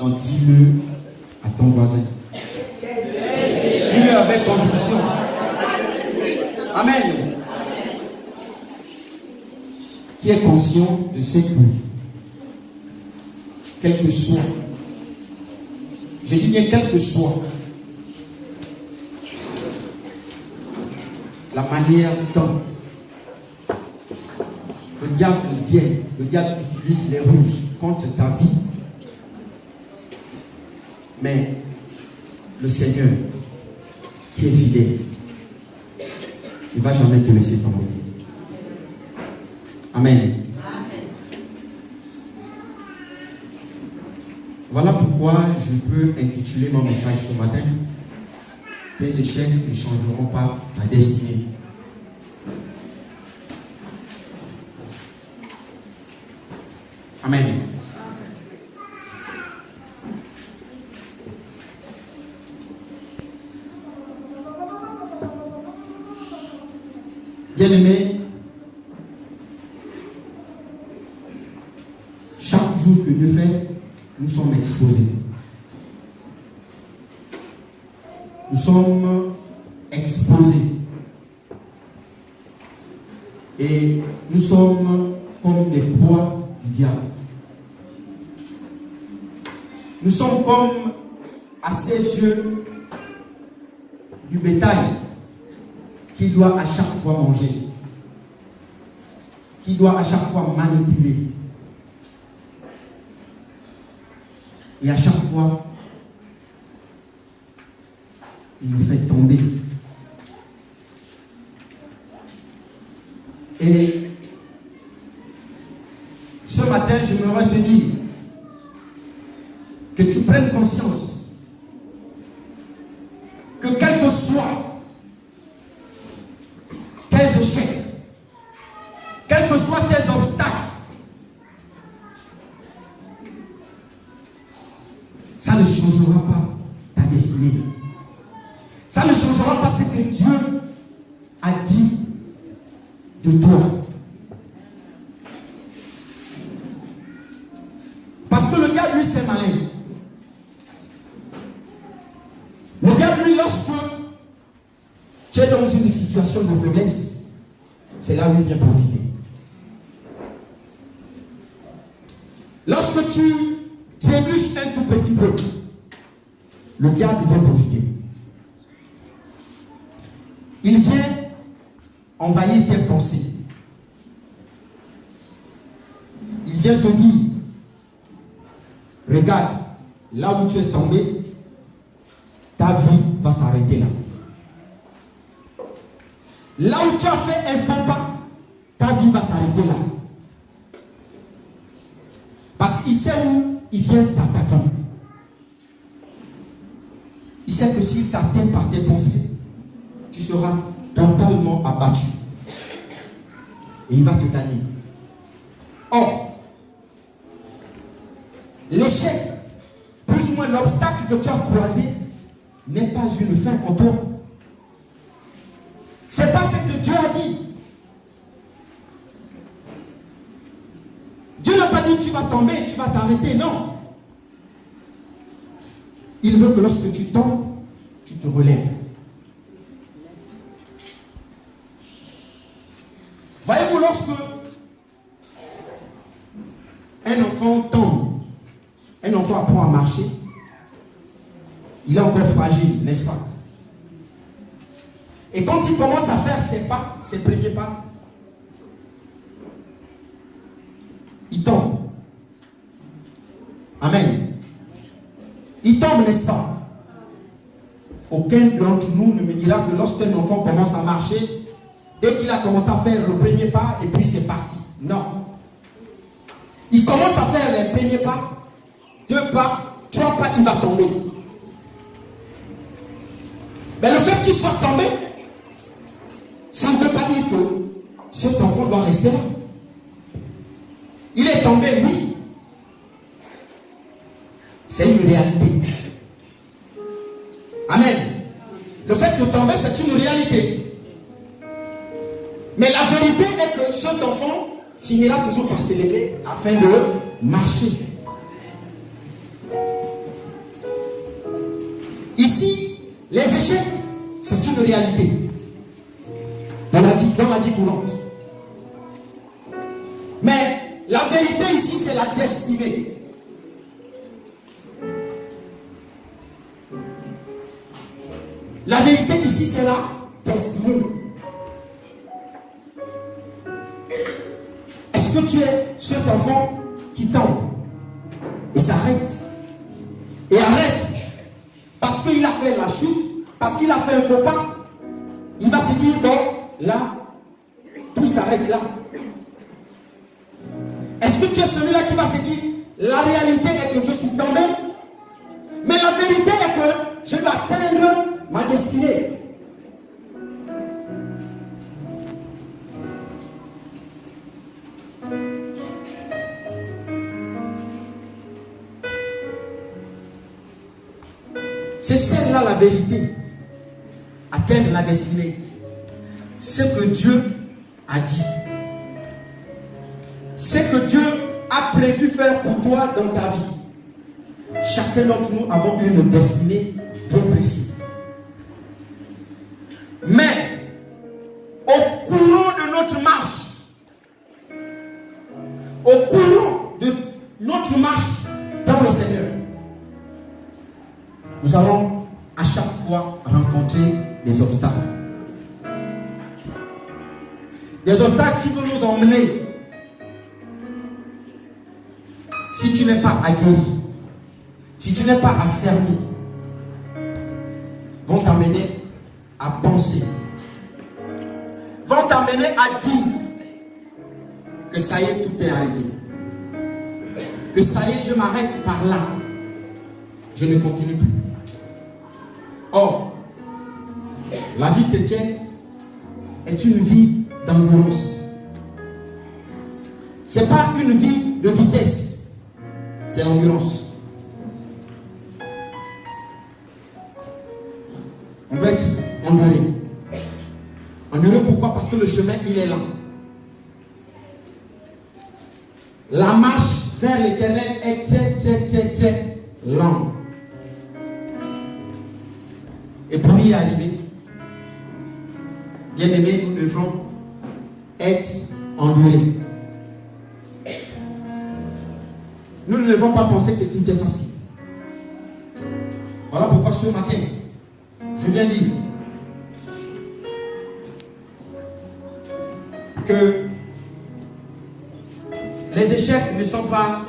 Non, dis-le à ton voisin. Dis-le avec conviction. Amen. Qui est conscient de ce que, quel que soit, je dis bien quel que soit la manière dont le diable vient, le diable utilise les ruses contre ta vie. Mais le Seigneur qui est fidèle, il ne va jamais te laisser tomber. Amen. Voilà pourquoi je peux intituler mon message ce matin. Tes échecs ne changeront pas ta destinée. Amen. Bien-aimés, chaque jour que Dieu fait, nous sommes exposés. Nous sommes exposés. Et nous sommes comme des proies du diable. Nous sommes comme à ses yeux du bétail qui doit à chaque fois manger, qui doit à chaque fois manipuler. Et à chaque fois, il nous fait tomber. Et ce matin, j'aimerais te dire que tu prennes conscience que quel que soit tes échecs, quels que soient tes obstacles, ça ne changera pas ta destinée. Ça ne changera pas ce que Dieu a dit de toi. Parce que le diable, lui, c'est malin. Le diable, lui, lorsque tu es dans une situation de faiblesse, c'est là où il vient profiter. Lorsque tu trébuches un tout petit peu, le diable vient profiter. Il vient envahir tes pensées. Il vient te dire, regarde, là où tu es tombé, ta vie va s'arrêter là. Là où tu as fait un faux pas, ta vie va s'arrêter là. Parce qu'il sait où il vient t'attaquer. Il sait que s'il t'atteint par tes pensées, tu seras totalement abattu. Et il va te gagner. Or, l'échec, plus ou moins l'obstacle que tu as croisé, n'est pas une fin en toi. C'est pas ce que Dieu a dit. Dieu n'a pas dit tu vas tomber, tu vas t'arrêter, non. Il veut que lorsque tu tombes, tu te relèves. Voyez-vous, lorsque un enfant tombe, un enfant apprend à marcher, il est encore fragile, n'est-ce pas? Et quand il commence à faire ses pas, ses premiers pas, il tombe. Amen. Il tombe, n'est-ce pas? Aucun d'entre nous ne me dira que lorsqu'un enfant commence à marcher, dès qu'il a commencé à faire le premier pas, et puis c'est parti. Non. Il commence à faire les premiers pas, 2 pas, 3 pas, il va tomber. Mais le fait qu'il soit tombé, ça ne veut pas dire que cet enfant doit rester là. Il est tombé, oui. C'est une réalité. Amen. Le fait de tomber, c'est une réalité. Mais la vérité est que cet enfant finira toujours par s'élever afin de marcher. de réalité dans la vie courante. Mais la vérité ici, c'est la destinée. La vérité ici, c'est la destinée. Est-ce que tu es cet enfant qui tombe et s'arrête? Et arrête parce qu'il a fait la chute, parce qu'il a fait un faux pas. Il va se dire, bon, là, tout s'arrête là. Est-ce que tu es celui-là qui va se dire, la réalité est que je suis tombé, mais la vérité est que je dois atteindre ma destinée. C'est celle-là la vérité. Atteindre la destinée. Ce que Dieu a dit. Ce que Dieu a prévu faire pour toi dans ta vie. Chacun d'entre nous avons une destinée bien précise. Mais au courant de notre marche, au courant de notre marche dans le Seigneur, nous allons à chaque fois rencontrer des obstacles. Des obstacles qui vont nous emmener, si tu n'es pas aguerri, si tu n'es pas affermi, vont t'amener à penser, vont t'amener à dire que ça y est, tout est arrêté. Que ça y est, je m'arrête par là. Je ne continue plus. Or, la vie chrétienne est une vie d'endurance. Ce n'est pas une vie de vitesse, c'est l'endurance. On va être enduré. Enduré pourquoi? Parce que le chemin, il est lent. La marche vers l'éternel est très longue. Et pour y arriver, bien aimés, nous devrons être endurés. Nous ne devons pas penser que tout est facile. Voilà pourquoi ce matin, je viens dire que les échecs ne sont pas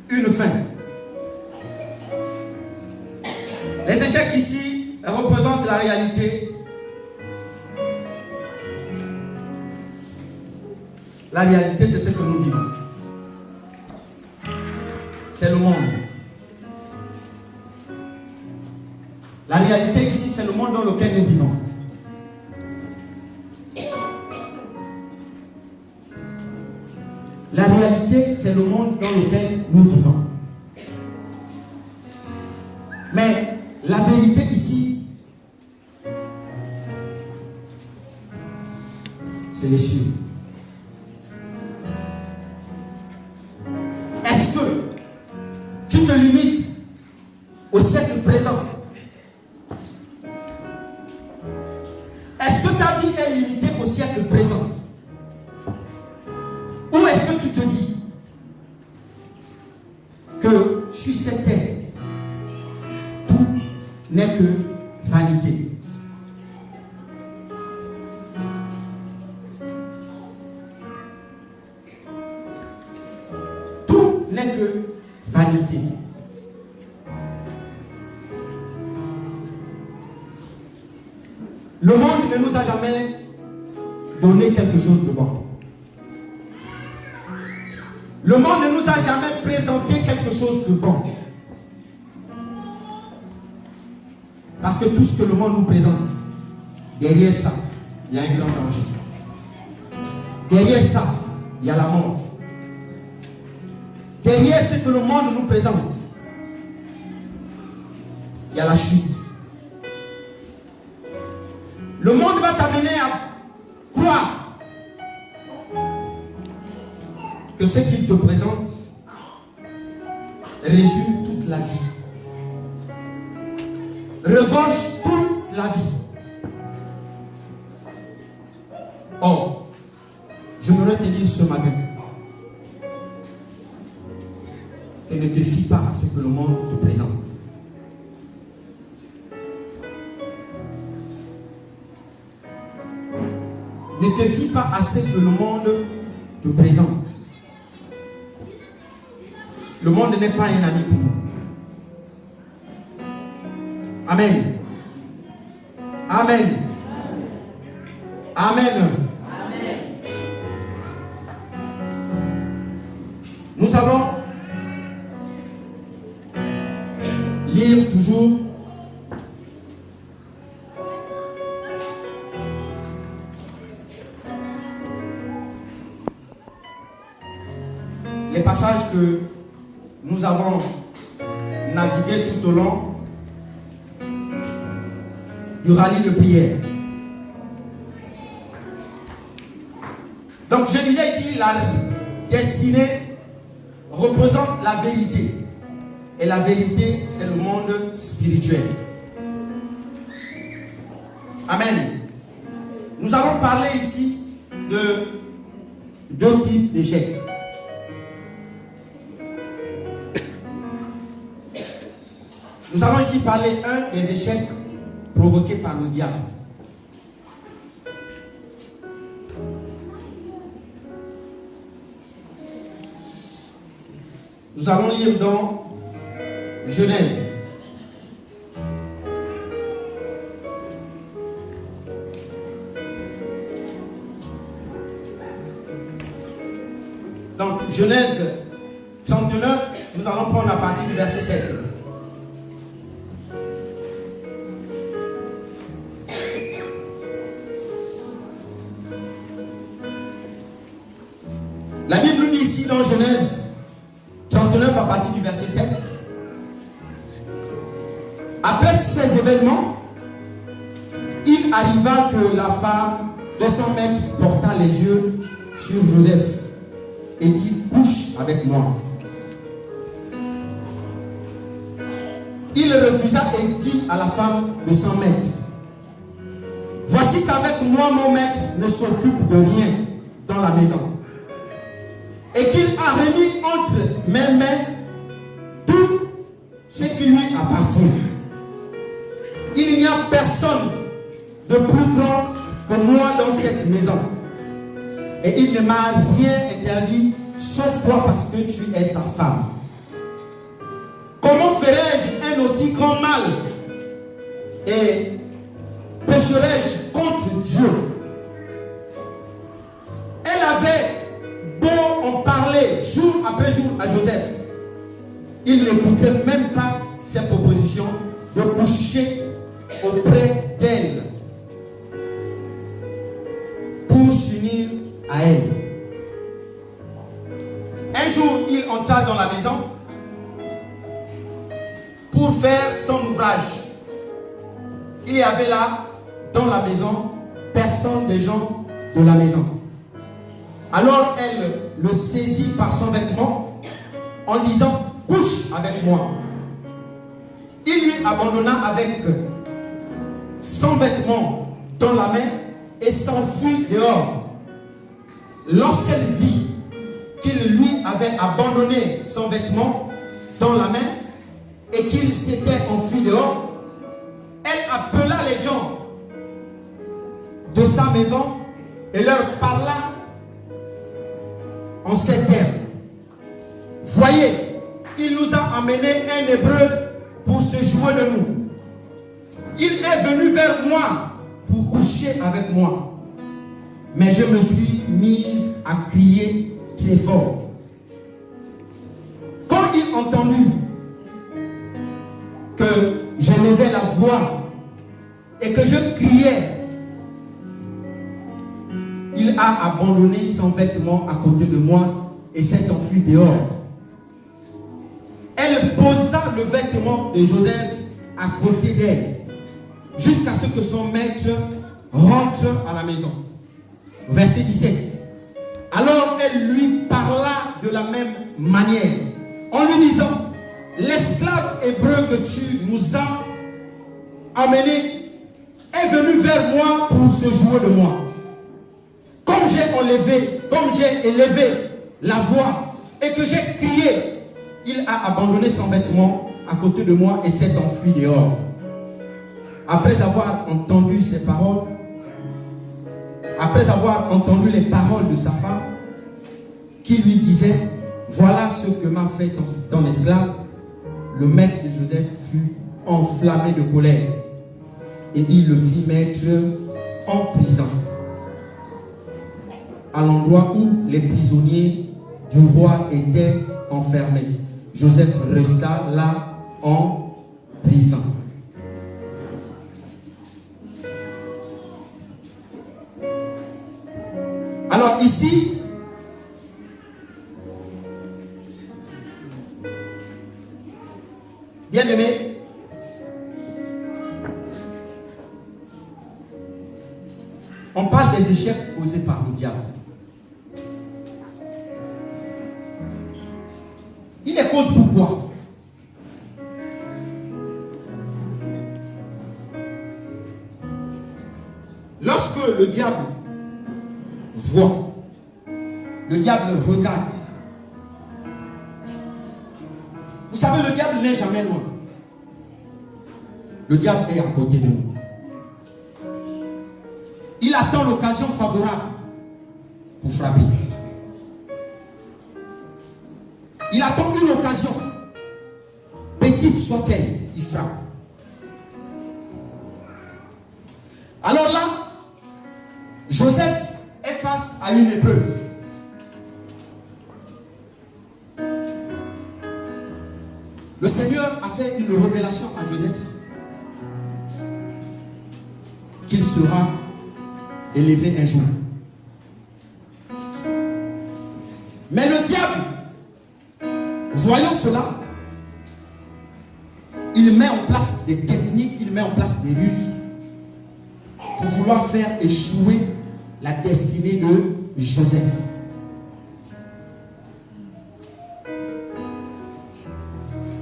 une fin. Les échecs ici représentent la réalité. La réalité, c'est ce que nous vivons. C'est le monde. La réalité ici, c'est le monde dans lequel nous vivons. La réalité, c'est le monde dans lequel nous vivons. Mais la vérité ici, c'est les cieux. Est-ce que tu te limites au siècle présent? Est-ce que ta vie est limitée au siècle présent? Ou est-ce que tu te dis que sur cette terre, tout n'est que vanité? Tout n'est que vanité. Le monde ne nous a jamais donné quelque chose de bon. Le monde ne nous a jamais présenté quelque chose de bon. Parce que tout ce que le monde nous présente, derrière ça, il y a un grand danger. Derrière ça, il y a la mort. Derrière ce que le monde nous présente, il y a la chute. Le monde va t'amener à croire que ce qu'il te présente résume toute la vie, regorge toute la la vie. Or, je voudrais te dire ce matin que ne te fie pas à ce que le monde te présente. Ne te fie pas à ce que le monde te présente. Le monde n'est pas un ami pour nous. Amen. Amen. Amen. Amen. Nous allons lire toujours les passages que nous avons navigués tout au long du rallye de prière. Donc je disais ici, la destinée représente la vérité. Et la vérité, c'est le monde spirituel. Amen. Nous allons parler ici de deux types d'échecs. Nous allons ici parler des échecs provoqués par le diable. Nous allons lire dans Genèse. Donc, Genèse 39, nous allons prendre la partie du verset 7. La Bible nous dit ici dans Genèse 39 à partir du verset 7. Après ces événements, il arriva que la femme de son maître porta les yeux sur Joseph et dit: couche avec moi. Il refusa et dit à la femme de son maître: voici qu'avec moi mon maître ne s'occupe de rien dans la maison, et qu'il a remis entre mes mains tout ce qui lui appartient. Il n'y a personne de plus grand que moi dans cette maison, et il ne m'a rien interdit sauf toi parce que tu es sa femme. Comment ferais-je un aussi grand mal et pécherais-je contre Dieu? Elle avait beau en parler jour après jour à Joseph, il n'écoutait même pas ses propositions de coucher auprès d'elle pour s'unir à elle. Un jour, il entra dans la maison pour faire son ouvrage. Il y avait là, dans la maison, personne des gens de la maison. Alors elle le saisit par son vêtement en disant: couche avec moi. Il lui abandonna avec son vêtement dans la main et s'enfuit dehors. Lorsqu'elle vit qu'il lui avait abandonné son vêtement dans la main et qu'il s'était enfui dehors, elle appela les gens de sa maison et leur parla en ces termes: voyez, il nous a amené un Hébreu pour se jouer de nous. Il est venu vers moi pour coucher avec moi, mais je me suis mise à crier très fort. Quand il entendit que je levais la voix et que je criais, il a abandonné son vêtement à côté de moi et s'est enfui dehors. Elle posa le vêtement de Joseph à côté d'elle jusqu'à ce que son maître rentre à la maison. Verset 17. Alors elle lui parla de la même manière en lui disant: l'esclave hébreu que tu nous as amené est venu vers moi pour se jouer de moi. Comme j'ai élevé la voix et que j'ai crié, il a abandonné son vêtement à côté de moi et s'est enfui dehors. Après avoir entendu ces paroles, après avoir entendu les paroles de sa femme, qui lui disait, voilà ce que m'a fait ton esclave, le maître de Joseph fut enflammé de colère et il le fit mettre en prison, à l'endroit où les prisonniers du roi étaient enfermés. Joseph resta là en prison. Alors ici, bien aimé, on parle des échecs causés par le diable. Il les cause pourquoi? Lorsque le diable voit, le diable regarde. Vous savez, le diable n'est jamais loin. Le diable est à côté de nous. Il attend l'occasion favorable pour frapper. Il attend une occasion, petite soit-elle, il frappe. Alors là, Joseph est face à une épreuve. Le Seigneur a fait une révélation à Joseph qu'il sera élevé un jour. Mais le diable, voyant cela, il met en place des techniques, il met en place des ruses pour vouloir faire échouer la destinée de Joseph.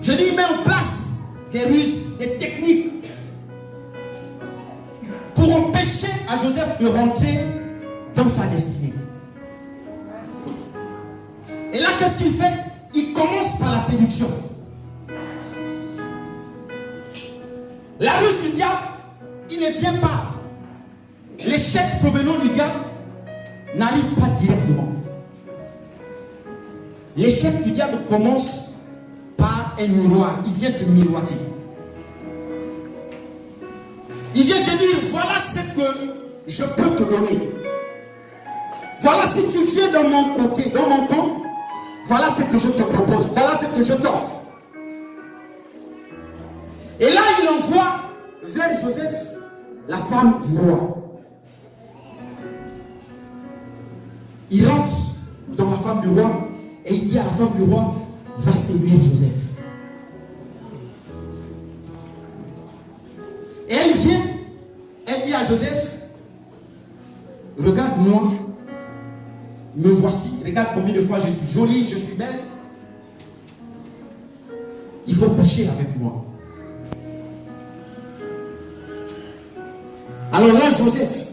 Je dis, il met en place des ruses, des techniques pour empêcher à Joseph de rentrer dans sa destinée. Et là, qu'est-ce qu'il fait? Il commence par la séduction. La ruse du diable, il ne vient pas. L'échec provenant du diable n'arrive pas directement. L'échec du diable commence par un miroir. Il vient te miroiter. Il vient te dire, voilà ce que je peux te donner. Voilà, si tu viens dans mon côté, dans mon camp, voilà ce que je te propose. Voilà ce que je t'offre. Et là, il envoie vers Joseph la femme du roi. Il rentre dans la femme du roi et il dit à la femme du roi, va séduire Joseph. Et elle vient, elle dit à Joseph, regarde-moi, me voici, regarde combien de fois je suis jolie, je suis belle. Il faut coucher avec moi. Alors là, Joseph,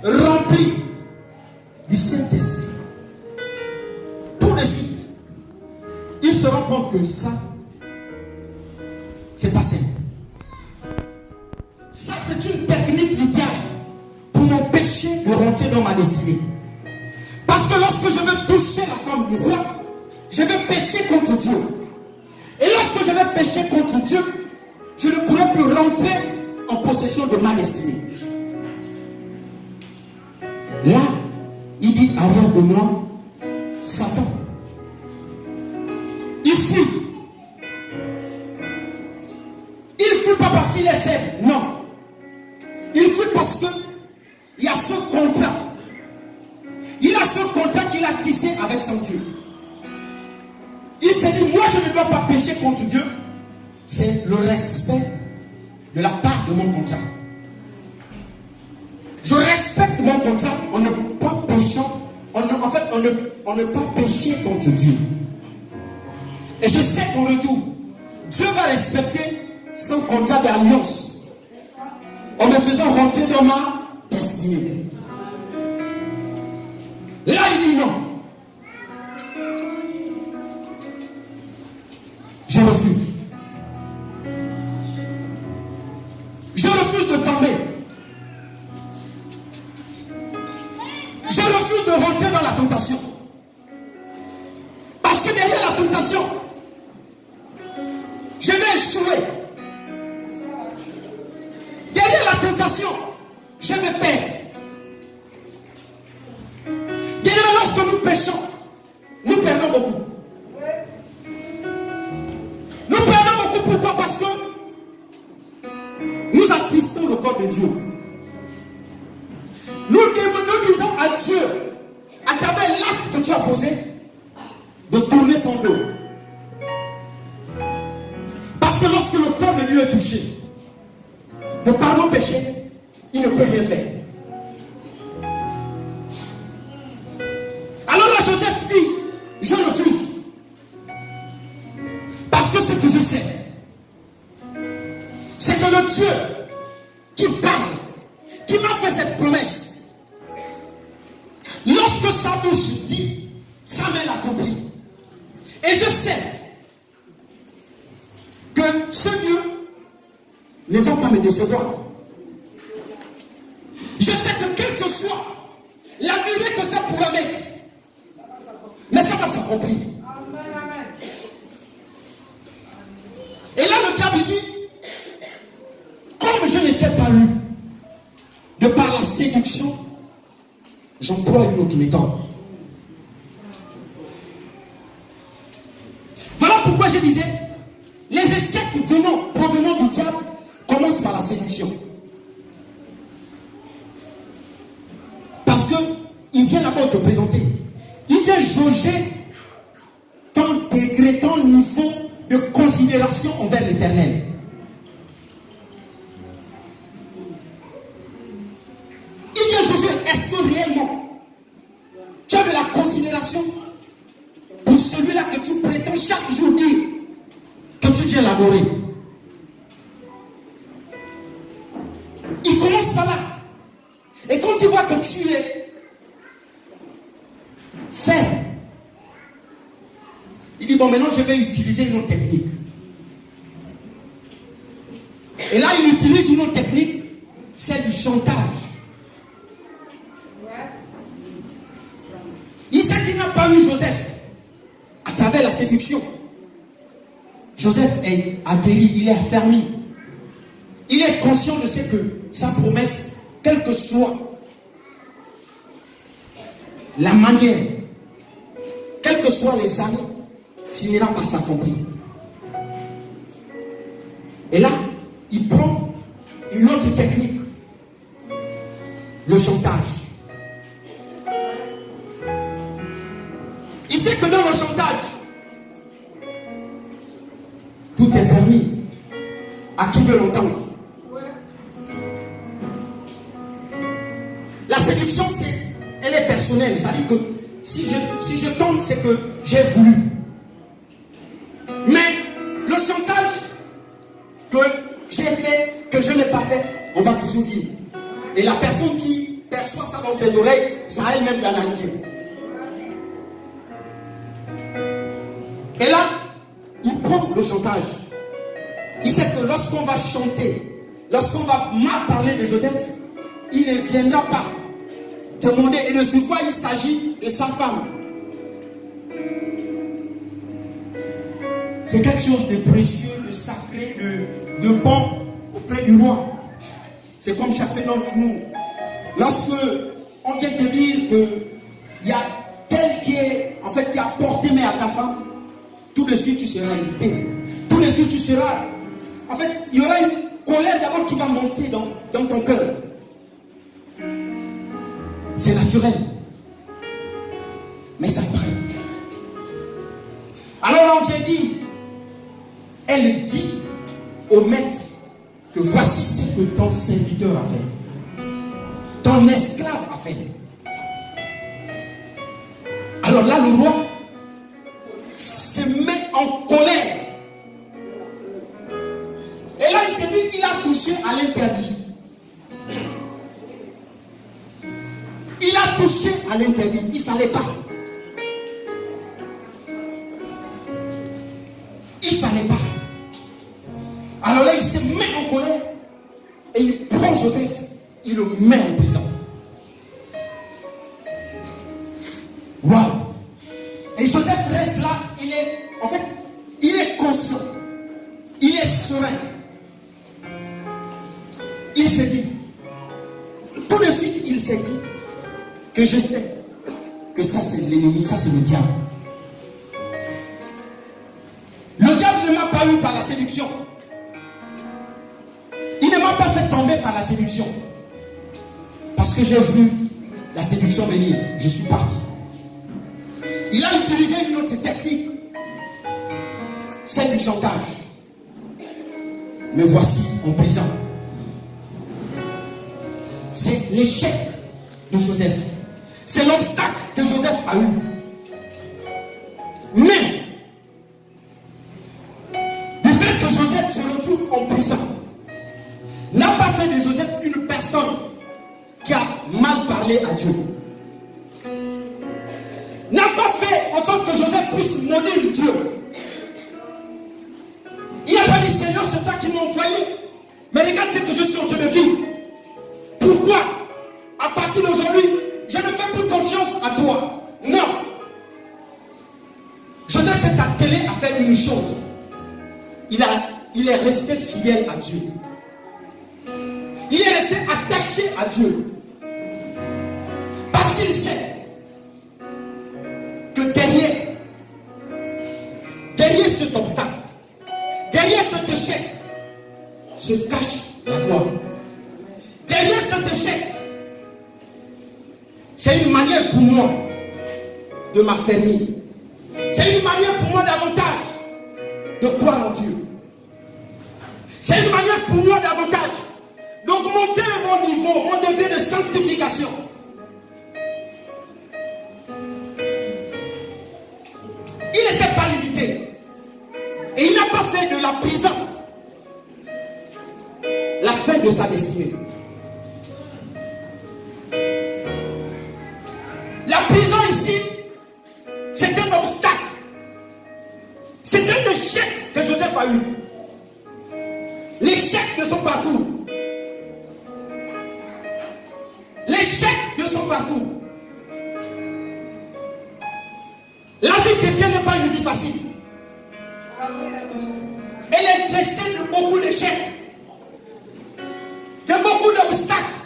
rempli du Saint-Esprit, tout de suite, il se rend compte que ça, c'est pas simple. Ça, c'est une technique du diable pour m'empêcher de rentrer dans ma destinée. Parce que lorsque je veux toucher la femme du roi, je vais pécher contre Dieu. Et lorsque je vais pécher contre Dieu, je ne pourrai plus rentrer en possession de ma destinée. Là, il dit, arrière de moi, Satan. Il fuit. Il ne fuit pas parce qu'il est faible, non. Il fuit parce qu'il y a ce contrat. Il a ce contrat qu'il a tissé avec son Dieu. Il s'est dit, moi je ne dois pas pécher contre Dieu. C'est le respect de la part de mon contrat. Je respecte mon contrat en ne pas péchant. On ne pas pécher contre Dieu. Et je sais qu'en retour, Dieu va respecter son contrat d'alliance en me faisant rentrer dans ma destinée. Là, il dit non. Je refuse. Je refuse de tomber. Je refuse de rentrer dans la tentation. Parce que derrière la tentation, je vais échouer. Derrière la tentation, je vais perdre. Derrière, lorsque nous péchons, nous perdons beaucoup. Nous perdons beaucoup. Pourquoi? Parce que nous attristons le corps de Dieu. Nous disons à Dieu, à travers l'acte que tu as posé, de tourner son dos. Parce que lorsque le corps de Dieu est touché, de par nos péchés, il ne peut rien faire. Alors là, Joseph dit, je refuse. Parce que ce que je sais, c'est que le Dieu qui parle, qui m'a fait cette promesse, lorsque sa bouche dit, sa main l'accomplit. Et je sais que ce Dieu ne va pas me décevoir. Je sais que quelle que soit la durée que ça pourra mettre, mais ça va s'accomplir. Et là, le diable dit, comme je n'étais pas eu de par la séduction, j'emploie une autre méthode. Voilà pourquoi je disais, les échecs provenant du diable commencent par la séduction. Parce qu'il vient d'abord te présenter. Il vient jauger ton degré, ton niveau de considération envers l'Éternel. Il vient juger, est-ce que réellement tu as de la considération pour celui-là que tu prétends chaque jour dire que tu viens l'adorer. Il commence par là. Et quand il voit que tu es fait, il dit, bon, maintenant je vais utiliser une autre technique. Et là, il utilise une autre technique, c'est du chantage. Il sait qu'il n'a pas eu Joseph à travers la séduction. Joseph est aguerri, il est affermi. Il est conscient de ce que sa promesse, quelle que soit la manière, quelles que soient les années, finira par s'accomplir. Et là, il prend une autre technique, le chantage. Il sait que dans le chantage, tout est permis à qui veut l'entendre. La séduction, elle est personnelle. C'est-à-dire que si je tombe, c'est que j'ai voulu. Mais le chantage que j'ai fait, que je n'ai pas fait, on va toujours dire. Et la personne qui perçoit ça dans ses oreilles, ça a elle-même d'analyser. Et là, il prend le chantage. Il sait que lorsqu'on va chanter, lorsqu'on va mal parler de Joseph, il ne viendra pas demander. Et de ce quoi il s'agit de sa femme. C'est quelque chose de précieux, de sacré, de bon auprès du roi. C'est comme chacun d'entre nous. Lorsque on vient te dire qu'il y a tel qui est, en fait, qui a porté main à ta femme, tout de suite tu seras irrité. Tout de suite tu seras... En fait, il y aura une colère d'abord qui va monter dans ton cœur. C'est naturel. Mais ça prend. Alors là, on vient dire, elle dit au maître que voici ce que ton serviteur a fait. Ton esclave a fait. Alors là, le roi se met en colère. touché à l'interdit. Il ne fallait pas. Il ne fallait pas. Alors là, il se met en colère et il prend Joseph, il le met en prison. Waouh! Et Joseph reste là, il est conscient, il est serein. Il se dit, tout de suite, il s'est dit que je sais que ça c'est l'ennemi, ça c'est le diable. Le diable ne m'a pas eu par la séduction. Il ne m'a pas fait tomber par la séduction. Parce que j'ai vu la séduction venir, je suis parti. Il a utilisé une autre technique, celle du chantage. Me voici en prison. C'est l'échec de Joseph. C'est l'obstacle que Joseph a eu. Mais, du fait que Joseph se retrouve en prison, n'a pas fait de Joseph une personne qui a mal parlé à Dieu. N'a pas fait en sorte que Joseph puisse maudire Dieu. Il n'a pas dit, Seigneur, c'est toi qui m'as envoyé. Mais regarde ce que je suis en train de vivre. Pourquoi, à partir d'aujourd'hui, je ne fais plus confiance à toi? Non. Joseph s'est attelé à faire une chose. Il est resté fidèle à Dieu. Il est resté attaché à Dieu. Parce qu'il sait que derrière cet obstacle, derrière cet échec, se cache la gloire. Derrière cet échec, c'est une manière pour moi de m'affermir. C'est une manière pour moi davantage de croire en Dieu. C'est une manière pour moi davantage d'augmenter mon niveau, mon degré de sanctification. Il ne s'est pas limité. Et il n'a pas fait de la prison la fin de sa destinée. La prison ici, c'est un obstacle. C'est un échec que Joseph a eu. L'échec de son parcours. L'échec de son parcours. La vie chrétienne n'est pas une vie facile. Elle est blessée de beaucoup d'échecs, de beaucoup d'obstacles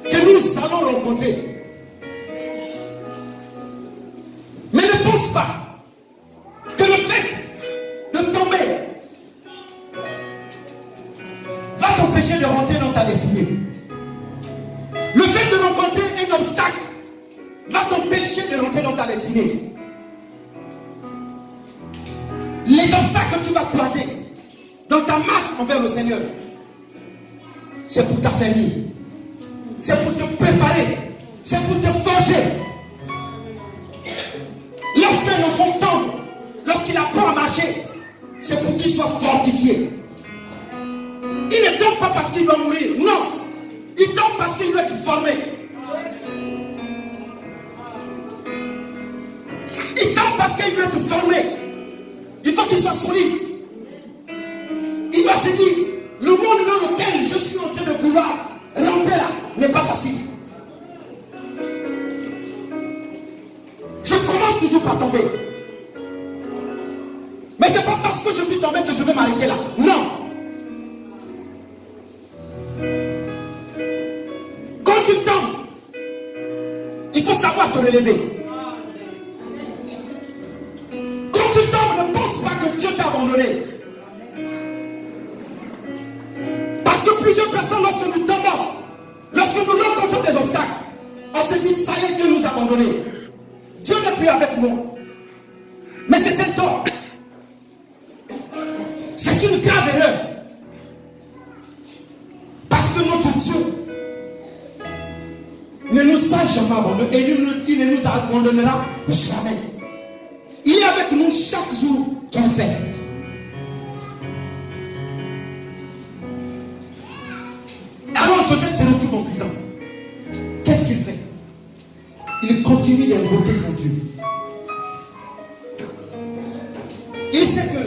que nous allons rencontrer. Mais ne pense pas que le fait de tomber va t'empêcher de rentrer dans ta destinée. Le fait de rencontrer un obstacle va t'empêcher de rentrer dans ta destinée. Les obstacles que tu vas croiser dans ta marche envers le Seigneur, c'est pour t'affermir, c'est pour te préparer, c'est pour te forger. Lorsqu'un enfant tombe, lorsqu'il apprend à marcher, c'est pour qu'il soit fortifié. Il ne tombe pas parce qu'il doit mourir, non. Il tombe parce qu'il doit être formé. Il tombe parce qu'il doit être formé. Il faut qu'il soit solide. Il va se dire, le monde dans lequel je suis en train de vouloir rentrer là n'est pas facile. Je commence toujours par tomber. Mais ce n'est pas parce que je suis tombé que je vais m'arrêter là. Non. Quand tu tombes, il faut savoir te relever. Quand tu tombes, ne pense pas que Dieu t'a abandonné. Parce que plusieurs personnes, lorsque nous tombons, lorsque nous rencontrons des obstacles, on se dit, ça y est, Dieu nous a abandonnés. Dieu n'est plus avec nous. Mais c'est un tort. C'est une grave erreur. Parce que notre Dieu ne nous a jamais abandonnés et il ne nous abandonnera jamais. Il est avec nous chaque jour qu'il fait. Alors Joseph se retrouve en prison. Qu'est-ce qu'il fait? continue d'invoquer son Dieu. Il sait que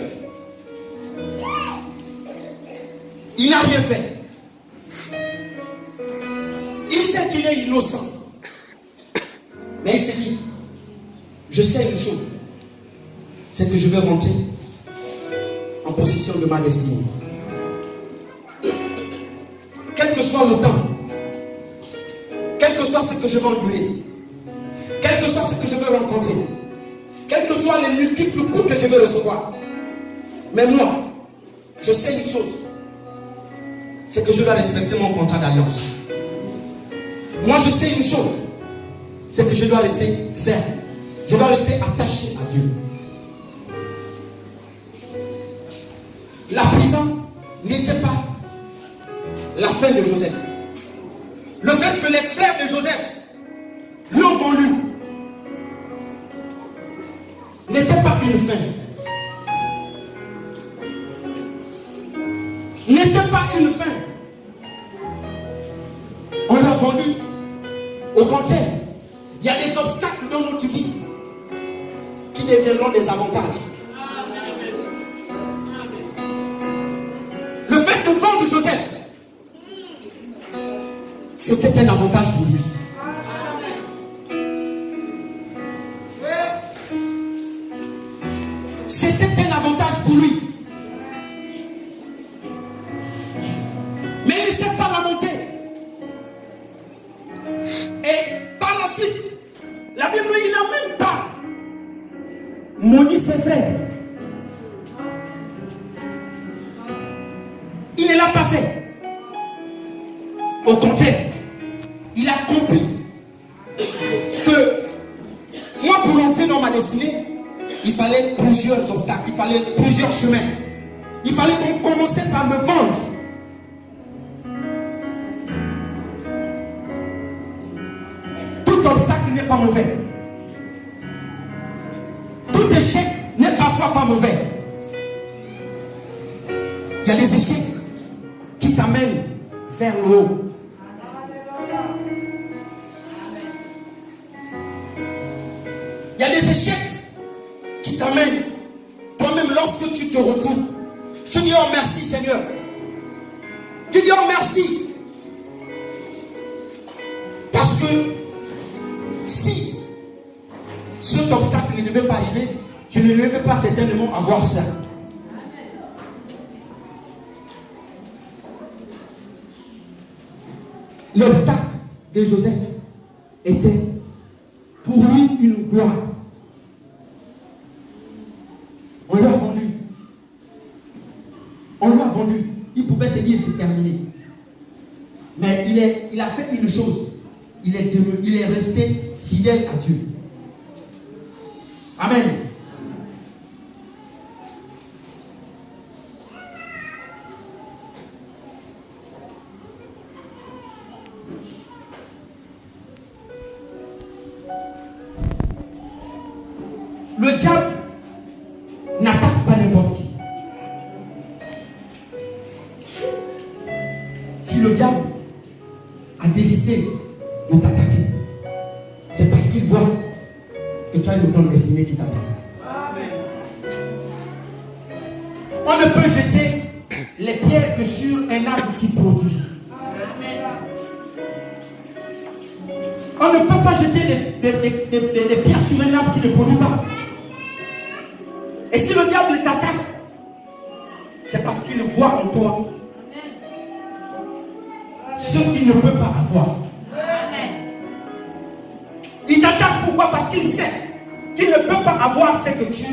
il n'a rien fait. Il sait qu'il est innocent. Mais il s'est dit, je sais une chose, c'est que je vais rentrer en possession de ma destinée. Quel que soit le temps, quel que soit ce que je vais endurer, quel que soit ce que je vais rencontrer, quels que soient les multiples coups que je vais recevoir, mais moi, je sais une chose, c'est que je dois respecter mon contrat d'alliance. Moi, je sais une chose, c'est que je dois rester ferme. Je dois rester attaché à Dieu. La prison n'était pas la fin de Joseph. Le fait que les frères de Joseph lui ont vendu n'était pas une fin. N'était pas une fin. On l'a vendu. Au contraire, il y a des obstacles dans notre vie qui deviendront des avantages. Le fait de vendre Joseph, c'était un avantage pour lui. C'était un avantage pour lui. Mais il ne s'est pas lamenté. Et par la suite, la Bible, il n'a même pas maudit ses frères. Il ne l'a pas fait. Au contraire, il a compris que moi, pour entrer dans ma destinée, il fallait plusieurs obstacles, il fallait plusieurs chemins. Il fallait qu'on commençait par me vendre. Tout obstacle n'est pas mauvais. Tout échec n'est parfois pas mauvais. Il y a des échecs qui t'amènent vers le haut. Il y a des échecs qui t'amènent, toi-même, lorsque tu te retrouves, tu dis oh merci Seigneur. Tu dis oh merci. Parce que si cet obstacle ne devait pas arriver, je ne devais pas certainement avoir ça. L'obstacle de Joseph était pour lui une gloire. On lui a vendu. On lui a vendu. Il pouvait se dire c'est terminé. Mais il a fait une chose. Il est resté fidèle à Dieu. Amen. Le diable n'attaque pas n'importe qui. Si le diable a décidé de t'attaquer, c'est parce qu'il voit que tu as une grande destinée qui t'attend. On ne peut jeter les pierres que sur un arbre qui produit. On ne peut pas jeter des pierres sur un arbre qui ne produit pas. Et si le diable t'attaque, c'est parce qu'il voit en toi ce qu'il ne peut pas avoir. Il t'attaque pourquoi? Parce qu'il sait qu'il ne peut pas avoir ce que tu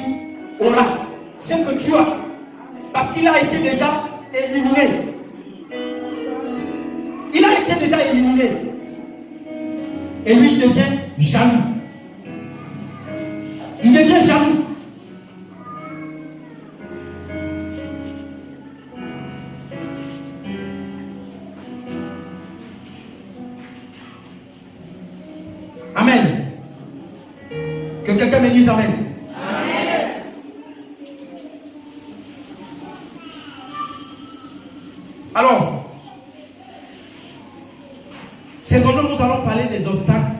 auras, ce que tu as. Parce qu'il a été déjà éliminé. Il a été déjà éliminé. Et lui, il devient jaloux. Il devient jaloux. Amen. Que quelqu'un me dise Amen. Amen. Alors, c'est quand nous allons parler des obstacles